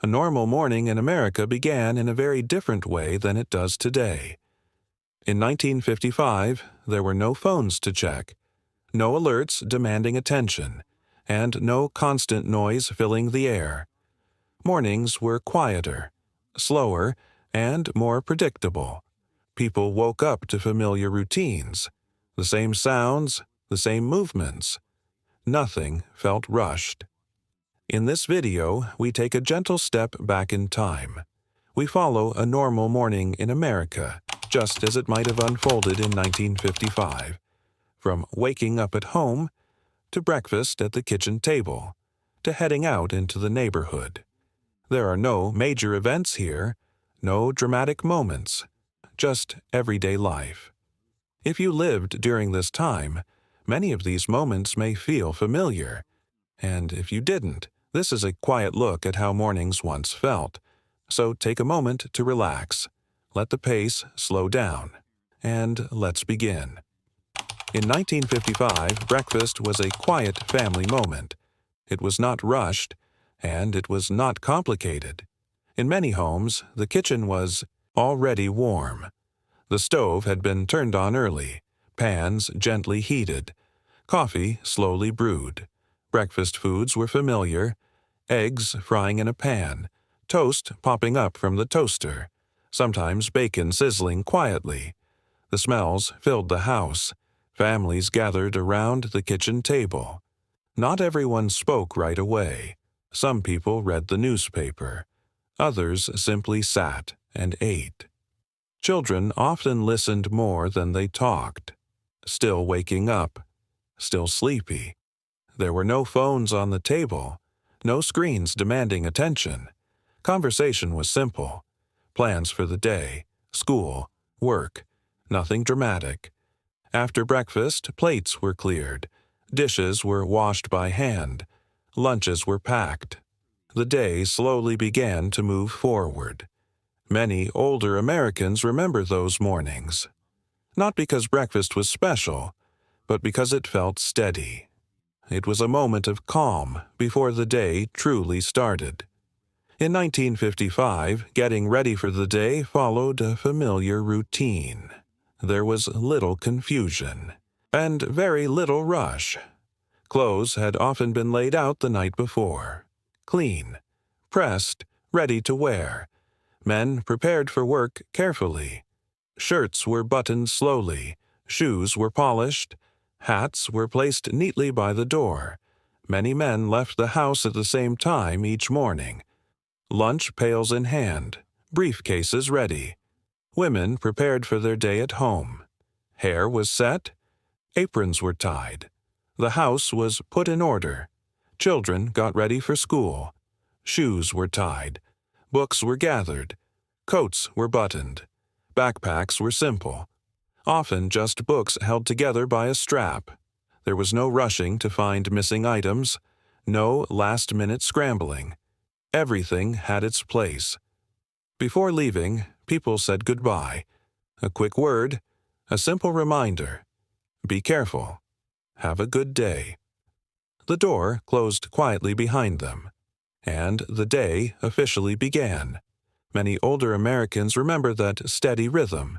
A normal morning in America began in a very different way than it does today. In 1955, there were no phones to check, no alerts demanding attention, and no constant noise filling the air. Mornings were quieter, slower, and more predictable. People woke up to familiar routines, the same sounds, the same movements. Nothing felt rushed. In this video, we take a gentle step back in time. We follow a normal morning in America, just as it might have unfolded in 1955, from waking up at home, to breakfast at the kitchen table, to heading out into the neighborhood. There are no major events here, no dramatic moments, just everyday life. If you lived during this time, many of these moments may feel familiar, and if you didn't, this is a quiet look at how mornings once felt. So take a moment to relax, let the pace slow down, and let's begin. In 1955, breakfast was a quiet family moment. It was not rushed, and it was not complicated. In many homes, the kitchen was already warm. The stove had been turned on early, pans gently heated, coffee slowly brewed. Breakfast foods were familiar: eggs frying in a pan, toast popping up from the toaster, sometimes bacon sizzling quietly. The smells filled the house. Families gathered around the kitchen table. Not everyone spoke right away. Some people read the newspaper. Others simply sat and ate. Children often listened more than they talked, still waking up, still sleepy. There were no phones on the table, no screens demanding attention. Conversation was simple. Plans for the day, school, work, nothing dramatic. After breakfast, plates were cleared, dishes were washed by hand, lunches were packed. The day slowly began to move forward. Many older Americans remember those mornings, not because breakfast was special, but because it felt steady. It was a moment of calm before the day truly started. In 1955, getting ready for the day followed a familiar routine. There was little confusion, and very little rush. Clothes had often been laid out the night before, clean, pressed, ready to wear. Men prepared for work carefully. Shirts were buttoned slowly, shoes were polished, hats were placed neatly by the door. Many men left the house at the same time each morning, lunch pails in hand, briefcases ready. Women prepared for their day at home. Hair was set, aprons were tied. The house was put in order. Children got ready for school. Shoes were tied. Books were gathered. Coats were buttoned. Backpacks were simple, often just books held together by a strap. There was no rushing to find missing items, no last-minute scrambling. Everything had its place. Before leaving, people said goodbye. A quick word, a simple reminder: be careful. Have a good day. The door closed quietly behind them, and the day officially began. Many older Americans remember that steady rhythm,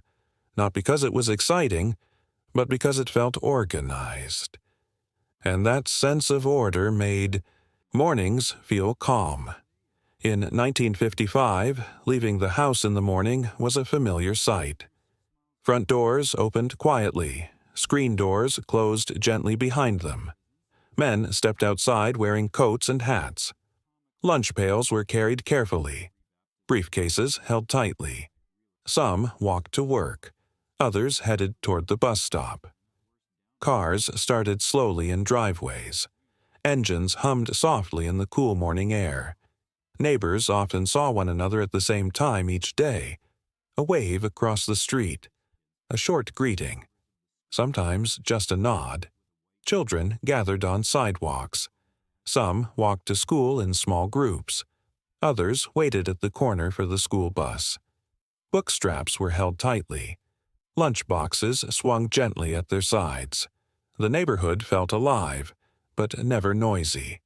not because it was exciting, but because it felt organized. And that sense of order made mornings feel calm. In 1955, leaving the house in the morning was a familiar sight. Front doors opened quietly, screen doors closed gently behind them. Men stepped outside wearing coats and hats. Lunch pails were carried carefully, briefcases held tightly. Some walked to work, others headed toward the bus stop. Cars started slowly in driveways. Engines hummed softly in the cool morning air. Neighbors often saw one another at the same time each day. A wave across the street, a short greeting, sometimes just a nod. Children gathered on sidewalks. Some walked to school in small groups. Others waited at the corner for the school bus. Book straps were held tightly. Lunch boxes swung gently at their sides. The neighborhood felt alive, but never noisy.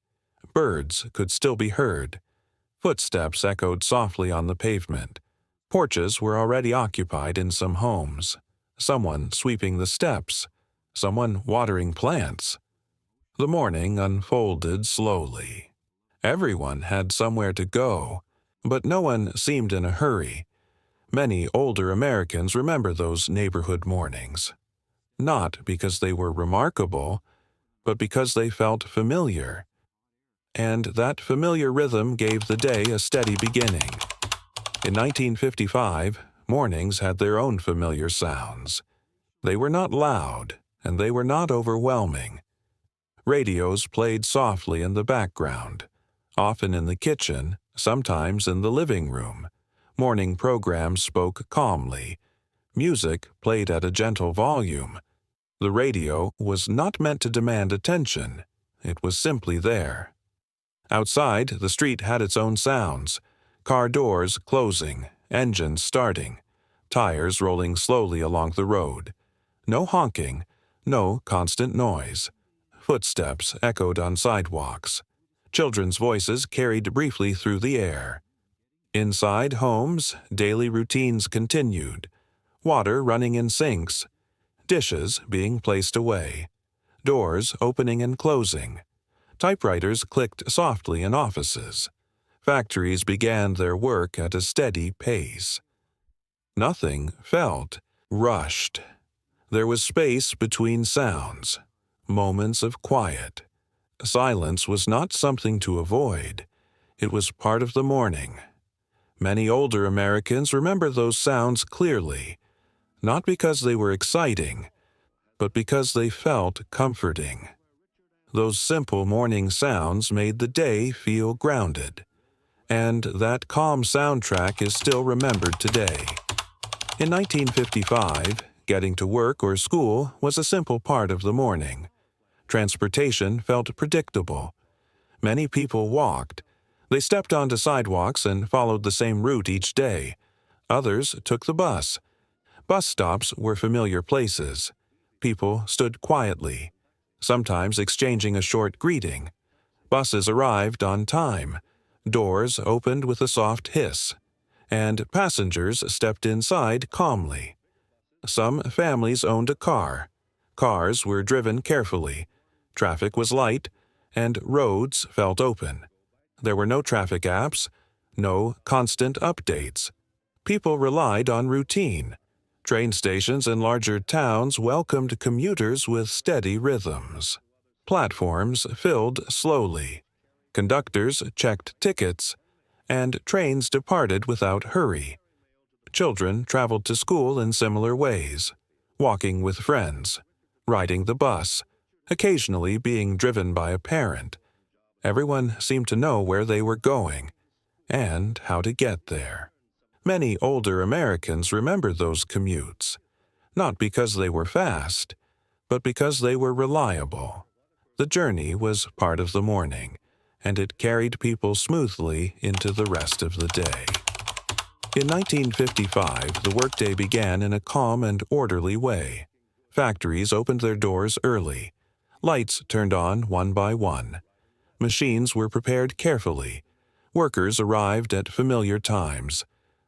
Birds could still be heard. Footsteps echoed softly on the pavement. Porches were already occupied in some homes. Someone sweeping the steps. Someone watering plants. The morning unfolded slowly. Everyone had somewhere to go, but no one seemed in a hurry. Many older Americans remember those neighborhood mornings. Not because they were remarkable, but because they felt familiar. And that familiar rhythm gave the day a steady beginning. In 1955, mornings had their own familiar sounds. They were not loud, and they were not overwhelming. Radios played softly in the background, often in the kitchen, sometimes in the living room. Morning programs spoke calmly. Music played at a gentle volume. The radio was not meant to demand attention. It was simply there. Outside, the street had its own sounds. Car doors closing, engines starting, tires rolling slowly along the road. No honking, no constant noise. Footsteps echoed on sidewalks. Children's voices carried briefly through the air. Inside homes, daily routines continued. Water running in sinks, dishes being placed away, doors opening and closing. Typewriters clicked softly in offices. Factories began their work at a steady pace. Nothing felt rushed. There was space between sounds, moments of quiet. Silence was not something to avoid. It was part of the morning. Many older Americans remember those sounds clearly, not because they were exciting, but because they felt comforting. Those simple morning sounds made the day feel grounded, and that calm soundtrack is still remembered today. In 1955, getting to work or school was a simple part of the morning. Transportation felt predictable. Many people walked. They stepped onto sidewalks and followed the same route each day. Others took the bus. Bus stops were familiar places. People stood quietly, sometimes exchanging a short greeting. Buses arrived on time. Doors opened with a soft hiss, and passengers stepped inside calmly. Some families owned a car. Cars were driven carefully. Traffic was light, and roads felt open. There were no traffic apps, no constant updates. People relied on routine. Train stations in larger towns welcomed commuters with steady rhythms. Platforms filled slowly. Conductors checked tickets, and trains departed without hurry. Children traveled to school in similar ways, walking with friends, riding the bus, occasionally being driven by a parent. Everyone seemed to know where they were going and how to get there. Many older Americans remember those commutes, not because they were fast, but because they were reliable. The journey was part of the morning, and it carried people smoothly into the rest of the day. In 1955, the workday began in a calm and orderly way. Factories opened their doors early. Lights turned on one by one. Machines were prepared carefully. Workers arrived at familiar times.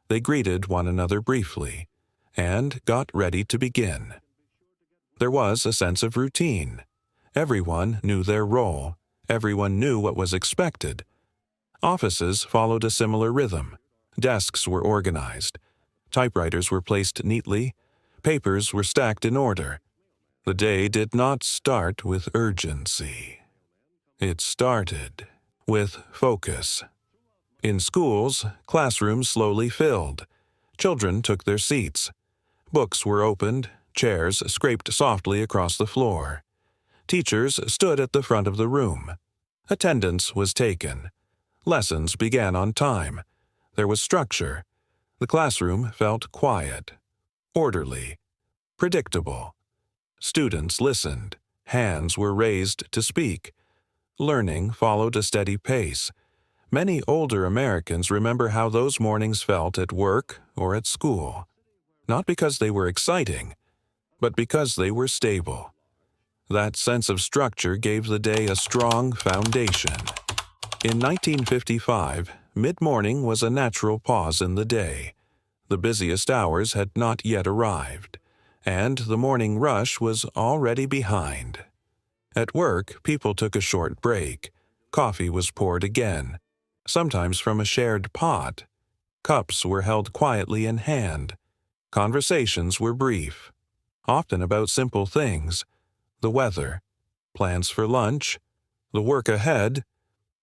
They greeted one another briefly and got ready to begin. There was a sense of routine. Everyone knew their role. Everyone knew what was expected. Offices followed a similar rhythm. Desks were organized. Typewriters were placed neatly. Papers were stacked in order. The day did not start with urgency. It started with focus. In schools, classrooms slowly filled. Children took their seats. Books were opened. Chairs scraped softly across the floor. Teachers stood at the front of the room. Attendance was taken. Lessons began on time. There was structure. The classroom felt quiet, orderly, predictable. Students listened. Hands were raised to speak. Learning followed a steady pace. Many older Americans remember how those mornings felt at work or at school, not because they were exciting, but because they were stable. That sense of structure gave the day a strong foundation. In 1955, Mid-morning was a natural pause in the day. The busiest hours had not yet arrived, and the morning rush was already behind. At work, people took a short break. Coffee was poured again, sometimes from a shared pot. Cups were held quietly in hand. Conversations were brief, often about simple things: the weather, plans for lunch, the work ahead.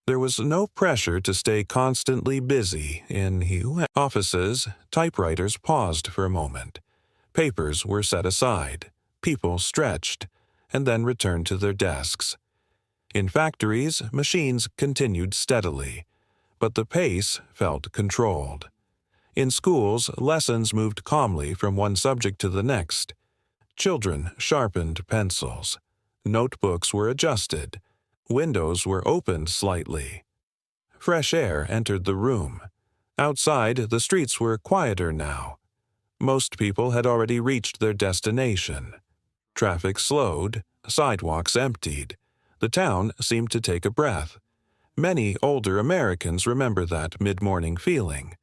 There was no pressure to stay constantly busy. In offices, typewriters paused for a moment. Papers were set aside. People stretched, and then returned to their desks. In factories, machines continued steadily, but the pace felt controlled. In schools, lessons moved calmly from one subject to the next. Children sharpened pencils. Notebooks were adjusted. Windows were opened slightly. Fresh air entered the room. Outside, the streets were quieter now. Most people had already reached their destination. Traffic slowed, sidewalks emptied. The town seemed to take a breath. Many older Americans remember that mid-morning feeling,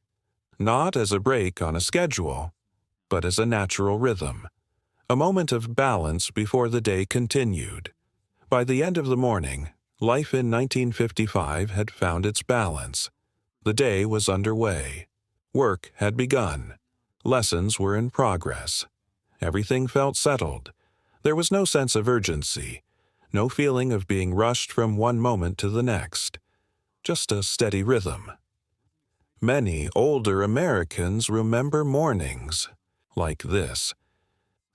not as a break on a schedule, but as a natural rhythm, a moment of balance before the day continued. By the end of the morning, life in 1955 had found its balance. The day was underway. Work had begun. Lessons were in progress. Everything felt settled. There was no sense of urgency, no feeling of being rushed from one moment to the next. Just a steady rhythm. Many older Americans remember mornings like this,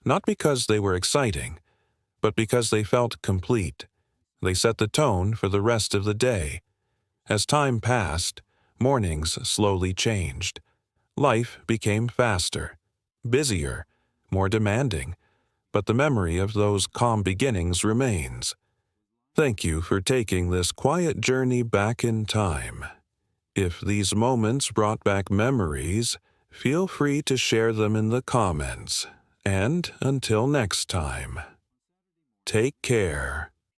not because they were exciting, but because they felt complete. They set the tone for the rest of the day. As time passed, mornings slowly changed. Life became faster, busier, more demanding, but the memory of those calm beginnings remains. Thank you for taking this quiet journey back in time. If these moments brought back memories, feel free to share them in the comments. And until next time, take care.